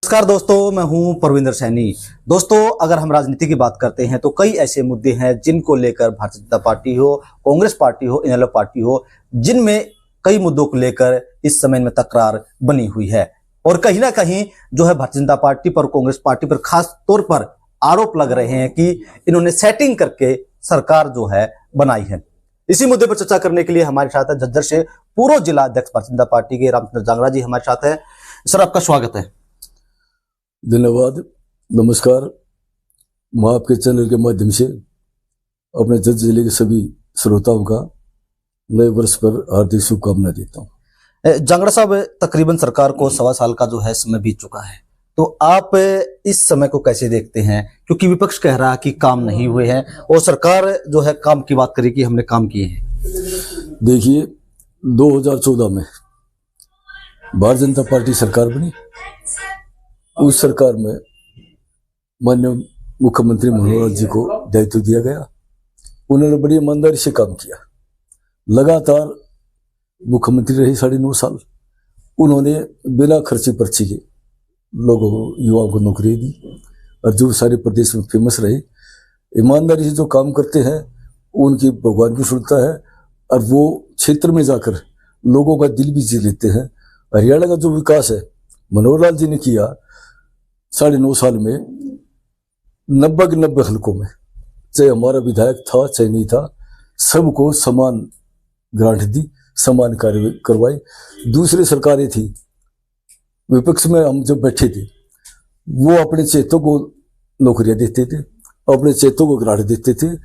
नमस्कार दोस्तों, मैं हूं परविंदर सैनी। दोस्तों, अगर हम राजनीति की बात करते हैं तो कई ऐसे मुद्दे हैं जिनको लेकर भारतीय जनता पार्टी हो, कांग्रेस पार्टी हो, इनेलो पार्टी हो, जिनमें कई मुद्दों को लेकर इस समय में तकरार बनी हुई है और कहीं ना कहीं जो है भारतीय जनता पार्टी पर, कांग्रेस पार्टी पर खास तौर पर आरोप लग रहे हैं कि इन्होंने सेटिंग करके सरकार जो है बनाई है। इसी मुद्दे पर चर्चा करने के लिए हमारे साथ है झज्जर से पूर्व जिला अध्यक्ष भारतीय जनता पार्टी के रामचंद्र जांगड़ा जी हमारे साथ है। सर, आपका स्वागत है। धन्यवाद, नमस्कार। मैं आपके चैनल के माध्यम से अपने झज्जर जिले के सभी श्रोताओं का नए वर्ष पर हार्दिक शुभकामनाएं देता हूं। जांगड़ा साहब, तकरीबन सरकार को 1.25 साल का जो है समय बीत चुका है, तो आप इस समय को कैसे देखते हैं? क्योंकि विपक्ष कह रहा है कि काम नहीं हुए हैं और सरकार जो है काम की बात करी कि हमने काम किए हैं। देखिए, 2014 में भारतीय जनता पार्टी सरकार बनी। उस सरकार में माननीय मुख्यमंत्री मनोहर लाल जी को दायित्व दिया गया। उन्होंने बड़ी ईमानदारी से काम किया। लगातार मुख्यमंत्री रहे 9.5 साल। उन्होंने बिना खर्ची पर्ची के लोगों को, युवाओं को नौकरी दी और जो सारे प्रदेश में फेमस रहे। ईमानदारी से जो काम करते हैं उनकी भगवान भी सुनता है और वो क्षेत्र में जाकर लोगों का दिल भी जीत लेते हैं। हरियाणा का जो विकास है मनोहर लाल जी ने किया 9.5 साल में, 90 के 90 हलकों में, चाहे हमारा विधायक था चाहे नहीं था, सबको समान ग्रांट दी, समान कार्य करवाई। दूसरी सरकारें थी, विपक्ष में हम जब बैठे थे, वो अपने चेतों को नौकरियां देते थे, अपने चेतों को ग्रांट देते थे।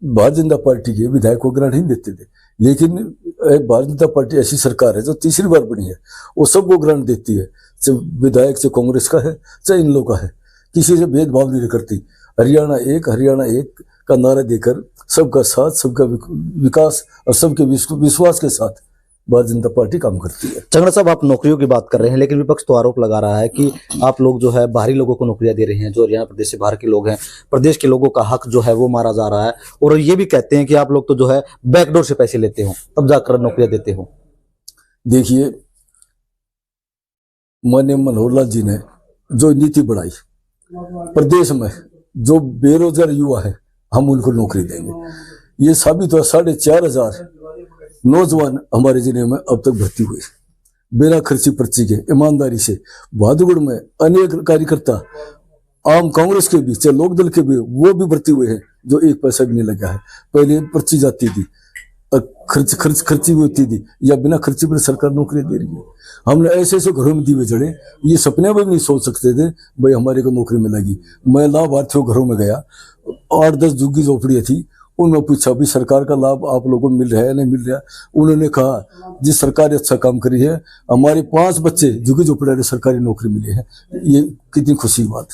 भारतीय जनता पार्टी के विधायक को ग्रांट नहीं देते थे। लेकिन भारतीय जनता पार्टी ऐसी सरकार है जो तीसरी बार बनी है, वो सबको ग्रांट देती है, चाहे विधायक से कांग्रेस का है चाहे इन लोगों का है, किसी से भेदभाव नहीं करती। हरियाणा एक का नारा देकर सबका साथ, सबका विकास और सबके विश्वास के साथ भारतीय जनता पार्टी काम करती है। जांगड़ा साहब, आप नौकरियों की बात कर रहे हैं, लेकिन विपक्ष तो आरोप लगा रहा है कि आप लोग जो है बाहरी लोगों को नौकरियां दे रहे हैं, जो हरियाणा प्रदेश से बाहर के लोग हैं, प्रदेश के लोगों का हक जो है वो मारा जा रहा है। और ये भी कहते हैं कि आप लोग तो जो है बैकडोर से पैसे लेते हो तब जाकर नौकरियां देते हो। देखिए, माननीय मनोहर लाल जी ने जो नीति बढ़ाई, प्रदेश में जो बेरोजगार युवा है हम उनको नौकरी देंगे, ये साबित हुआ। 4,500 नौजवान हमारे जिले में अब तक भर्ती हुए बिना खर्ची पर्ची के, ईमानदारी से। बहादुरगढ़ में अनेक कार्यकर्ता आम कांग्रेस के भी, चाहे लोकदल के भी, वो भी भर्ती हुए हैं जो 1 पैसा भी नहीं लगा है। पहले पर्ची जाती थी और खर्ची भी होती थी, या बिना खर्ची पर सरकार नौकरी दे रही है। हमने ऐसे ऐसे घरों में दीवे जड़े, ये सपने में भी नहीं सोच सकते थे भाई हमारे को नौकरी मिलेगी। मैं लाभार्थियों घरों में गया, 8-10 झुग्गी झोपड़ियाँ थी, उनमें पूछा भी सरकार का लाभ आप लोगों को मिल रहा है नहीं मिल रहा। उन्होंने कहा जिस सरकार ने अच्छा काम करी है, हमारे 5 बच्चे झुग्गी झोपड़िया सरकारी नौकरी मिली है। ये कितनी खुशी की बात।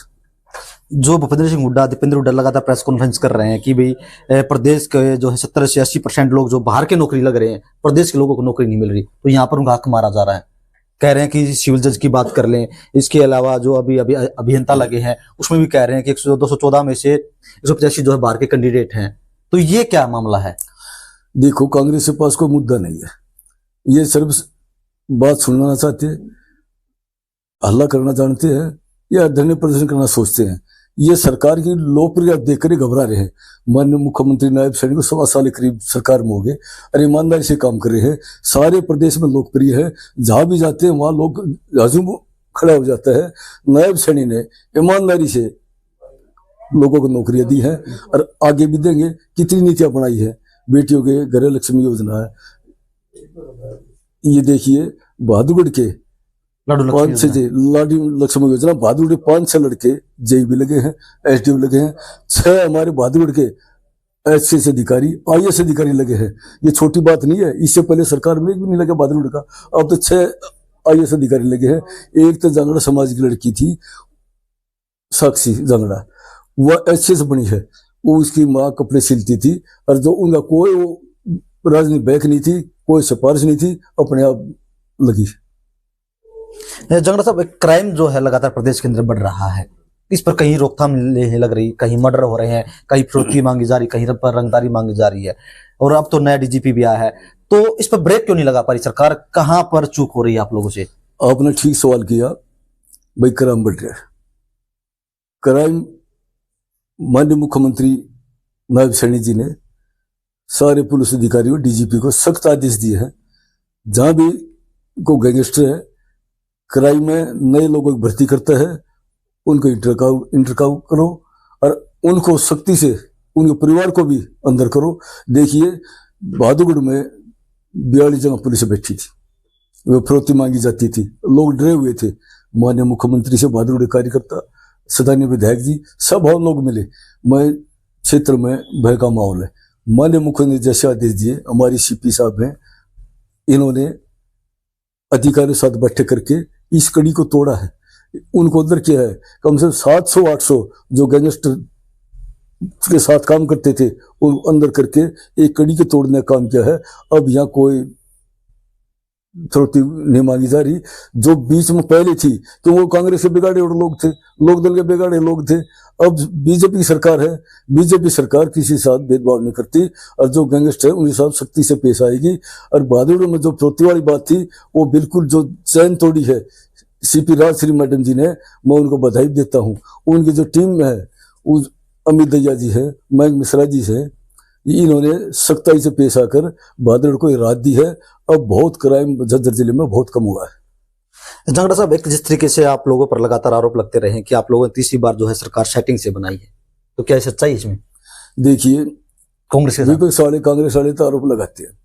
जो भूपेंद्र सिंह हुड्डा, दीपेंद्र हुड्डा लगातार प्रेस कॉन्फ्रेंस कर रहे हैं कि भाई प्रदेश के जो है 70 से 80% लोग जो बाहर के नौकरी लग रहे हैं, प्रदेश के लोगों को नौकरी नहीं मिल रही, तो यहाँ पर उनका हक मारा जा रहा है। कह रहे हैं कि सिविल जज की बात कर लें, इसके अलावा जो अभी अभियंता लगे हैं उसमें भी कह रहे हैं कि 214 में से 185 जो है बाहर के कैंडिडेट हैं। तो ये क्या मामला है? देखो, कांग्रेस के पास कोई मुद्दा नहीं है। ये सिर्फ बात सुनना चाहते हैं, हल्ला करना जानते हैं या धरने प्रदर्शन करना सोचते हैं। ये सरकार की लोकप्रियता देखकर ही घबरा रहे हैं। माननीय मुख्यमंत्री नायब सैनी को 1.25 साल के करीब सरकार में हो गए और ईमानदारी से काम कर रहे हैं। सारे प्रदेश में लोकप्रिय है, जहां भी जाते हैं वहां लोग हजूम खड़ा हो जाता है। नायब सैनी ने ईमानदारी से लोगों को नौकरियां दी हैं और आगे भी देंगे। कितनी नीतियां बनाई है, बेटियों के गृह लक्ष्मी योजना है। ये देखिए, बहादुरगढ़ के लाडी लक्ष्मी योजना, बहादुरगढ़ के 5-6 लड़के जेई भी लगे हैं, एसडीओ लगे हैं, 6 हमारे बहादुरगढ़ के एचसीएस अधिकारी, आईएएस अधिकारी लगे हैं। ये छोटी बात नहीं है। इससे पहले सरकार में एक भी नहीं लगा बहादुरगढ़ का, अब तो 6 आईएएस अधिकारी लगे हैं। एक तो जांगड़ा समाज की लड़की थी, साक्षी जांगड़ा, वह एचसीएस बनी है। वो उसकी माँ कपड़े सिलती थी और जो उनका कोई राजनीतिक बैक नहीं थी, कोई सिफारिश नहीं थी, अपने आप लगी। जांगड़ा साहब, क्राइम जो है लगातार प्रदेश के अंदर बढ़ रहा है, इस पर कहीं रोकथाम नहीं लग रही, कहीं मर्डर हो रहे हैं, कहीं फिरौती मांगी जा रही, कहीं पर रंगदारी मांगी जा रही है, और अब तो नया डीजीपी भी आया है। तो इस पर ब्रेक क्यों नहीं लगा पा रही सरकार? कहां पर चूक हो रही है आप लोगों से? आपने ठीक सवाल किया। भाई क्राइम बढ़ रहा है। क्राइम माननीय मुख्यमंत्री नायब सैनी जी ने सारे पुलिस अधिकारियों डीजीपी को सख्त आदेश दिए हैं, जहां भी को गैंगस्टर है क्राइम में नए लोगों की भर्ती करता है उनको इंटरकाउ करो और उनको सख्ती से उनके परिवार को भी अंदर करो। देखिए बहादुरगढ़ में 42 जगह पुलिस बैठी थी, वे फरोती मांगी जाती थी, लोग डरे हुए थे। माननीय मुख्यमंत्री से बहादुरगढ़ कार्यकर्ता सदानीय विधायक जी सब हम लोग मिले, मैं क्षेत्र में भय का माहौल है। माननीय मुख्यमंत्री जैसे आदेश दिए, हमारी सीपी साहब हैं, इन्होंने अधिकारियों के साथ बैठक करके इस कड़ी को तोड़ा है। उनको अंदर किया है, कम से कम 700-800 जो गैंगस्टर के साथ काम करते थे उन अंदर करके एक कड़ी के तोड़ने का काम किया है। अब यहाँ कोई थोड़ी नहीं मांगी जा रही। जो बीच में पहले थी तो वो कांग्रेस के बिगाड़े और लोग थे, लोक दल के बिगाड़े लोग थे। अब बीजेपी की सरकार है, बीजेपी सरकार किसी के साथ भेदभाव नहीं करती और जो गैंगस्टर है उनके साथ सख्ती से पेश आएगी। और बहादुरगढ़ में जो फरोती वाली बात थी वो बिल्कुल जो चैन तोड़ी है सीपी राजश्री मैडम जी ने, मैं उनको बधाई देता हूँ। उनकी जो टीम में है उस अमित दहिया जी है, मयंक मिश्रा जी है, इन्होंने सख्ताई से पेश आकर बहादुरगढ़ को राहत दी है। अब बहुत क्राइम झज्जर जिले में बहुत कम हुआ है। जंगड़ा साहब, एक जिस तरीके से आप लोगों पर लगातार आरोप लगते रहे हैं कि आप लोगों ने तीसरी बार जो है सरकार सेटिंग से बनाई है, तो क्या सच्चाई इसमें? देखिए कांग्रेस के विपक्ष वाले कांग्रेस वाले तो आरोप लगाते हैं।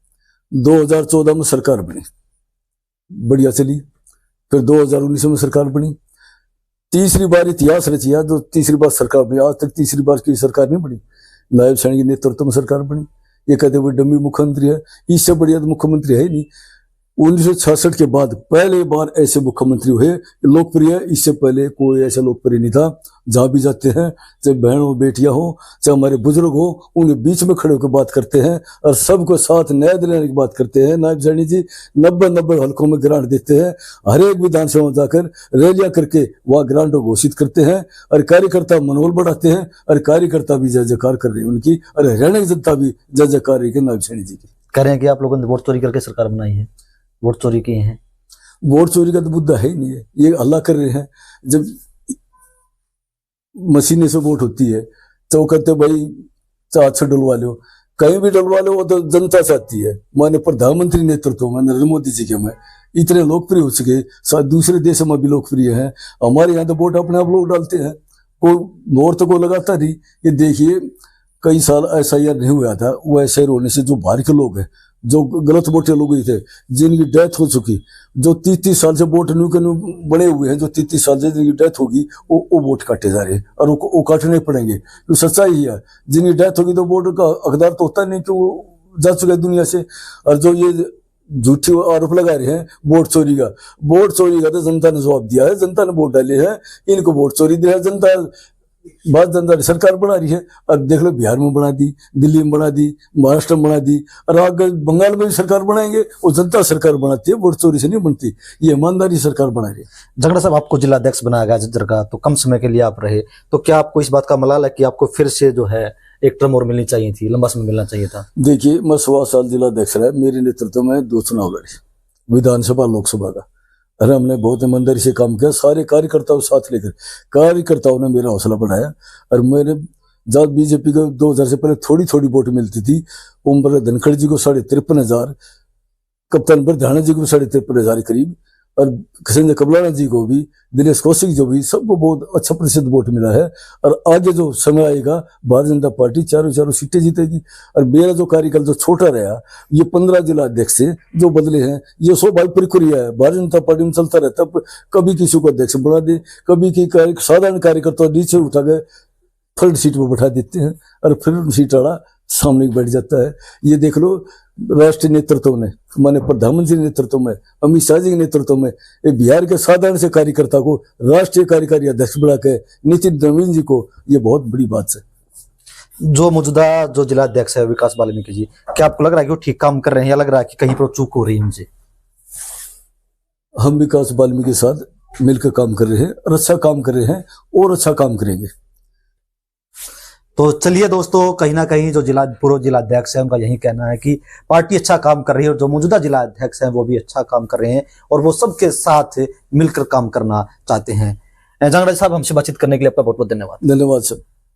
2014 में सरकार बनी, बढ़िया चली, फिर 2019 में सरकार बनी, तीसरी बार इतिहास रचिया जो तीसरी बार सरकार बनी। आज तक तीसरी बार की सरकार नहीं बनी, नायब सैनी के नेतृत्व में सरकार बनी। ये कहते हुए डमी मुख्यमंत्री है, इससे बढ़िया तो मुख्यमंत्री है ही नहीं। 1966 के बाद पहले बार ऐसे मुख्यमंत्री हुए लोकप्रिय, इससे पहले कोई ऐसा लोकप्रिय नहीं था। जहां भी जाते हैं, चाहे बहन हो बेटियां हो चाहे हमारे बुजुर्ग हो, उनके बीच में खड़े होकर बात करते हैं और सबको साथ न्याय दिलाने की बात करते हैं। नायब सैनी जी 90 हल्कों में ग्रांट देते हैं, हर एक विधानसभा में जाकर रैलियां करके वहां ग्रांट घोषित करते हैं और कार्यकर्ता मनोबल बढ़ाते हैं और कार्यकर्ता भी जय जयकार कर रहे हैं उनकी, और हरियाणा की जनता भी जय जयकार रही है नायब सैनी जी की। कह रहे हैं कि आप लोगों ने वोट चोरी करके सरकार बनाई है, वोट चोरी किए हैं। वोट चोरी का तो मुद्दा है ही नहीं है, ये हल्ला कर रहे हैं। जब मशीनें से वोट होती है तो वो कहते भाई चार से डलवा लो, कहीं भी डलवा लो, वो तो जनता चाहती है। माननीय प्रधानमंत्री नेतृत्व में नरेंद्र मोदी जी के में इतने लोकप्रिय हो चुके, शायद दूसरे देशों में भी लोकप्रिय हैं। हमारे यहाँ तो वोट अपने आप लोग डालते हैं, कोई मोहर तो कोई लगाता नहीं। ये देखिए कई साल SIR नहीं हुआ था, वो SIR होने से जो बाहर के लोग हैं, जो गलत वोट लोग थे, जिनकी डेथ हो चुकी, जो 30 साल से वोट बड़े हुए हैं, जो 30 साल से जिनकी डेथ होगी वो वोट काटे जा रहे हैं और वो काटने पड़ेंगे। तो सच्चाई ही है, जिनकी डेथ होगी तो वोट का हकदार तो होता नहीं कि वो जा चुका है दुनिया से। और जो ये झूठी आरोप लगा रहे हैं वोट चोरी का तो जनता ने जवाब दिया है, जनता ने वोट डाले हैं, इनको वोट चोरी दिया जनता। बात जनता सरकार बना रही है, और देख लो बिहार में बना दी, दिल्ली में बना दी, महाराष्ट्र में बना दी, और आगे बंगाल में भी सरकार बनाएंगे। वो जनता सरकार बनाती है, वोट चोरी से नहीं बनती, ये ईमानदारी सरकार बना रही है। जंगड़ा साहब, आपको जिलाध्यक्ष बनाया गया झज्जर का, तो कम समय के लिए आप रहे, तो क्या आपको इस बात का मलाल है कि आपको फिर से जो है एक टर्म और मिलनी चाहिए थी, लंबा समय मिलना चाहिए था? देखिए मैं 16 साल जिलाध्यक्ष रहा, मेरे नेतृत्व में 2 चुनाव लड़े, विधानसभा लोकसभा का। अरे हमने बहुत ईमानदारी से काम किया, सारे कार्यकर्ताओं साथ लेकर कार्यकर्ताओं ने मेरा हौसला बढ़ाया। और मेरे जब बीजेपी को 2000 से पहले थोड़ी वोट मिलती थी, ओम प्रकाश धनखड़ जी को 53,500, कप्तान प्रधान जी को 53,500 करीब, और संजय कबलाना जी को भी, दिनेश कौशिक जो भी, सबको बहुत अच्छा प्रतिशत वोट मिला है। और आगे जो समय आएगा भारतीय जनता पार्टी चारों सीटें जीतेगी। और मेरा जो कार्यकाल जो छोटा रहा, ये 15 जिला अध्यक्ष जो बदले हैं, ये स्वाभाविक प्रक्रिया है, भारतीय जनता पार्टी में चलता रहता। कभी किसी को अध्यक्ष बना दे, कभी की साधारण कार्यकर्ता नीचे उठा गए थर्ड सीट पर बैठा देते हैं और फिर सीट वाला सामने बैठ जाता है। ये देख लो राष्ट्रीय नेतृत्व ने, माने प्रधानमंत्री नेतृत्व में, अमित शाह जी के नेतृत्व में, बिहार के साधारण से कार्यकर्ता को राष्ट्रीय कार्यकारी अध्यक्ष बना के नितिन नवीन जी को, ये बहुत बड़ी बात है। जो मौजूदा जो जिलाध्यक्ष है विकास वाल्मीकि जी, क्या आपको लग रहा है कि वो ठीक काम कर रहे हैं, या लग रहा है कि कहीं पर चूक हो रही है उनसे? हम विकास वाल्मीकि के साथ मिलकर काम कर रहे हैं और अच्छा काम कर रहे हैं और अच्छा काम करेंगे। तो चलिए दोस्तों, कहीं ना कहीं जो पूर्व जिलाध्यक्ष है उनका यही कहना है कि पार्टी अच्छा काम कर रही है और जो मौजूदा जिलाध्यक्ष हैं वो भी अच्छा काम कर रहे हैं और वो सबके साथ मिलकर काम करना चाहते हैं। जांगड़ा साहब, हमसे बातचीत करने के लिए आपका बहुत बहुत धन्यवाद। धन्यवाद सर।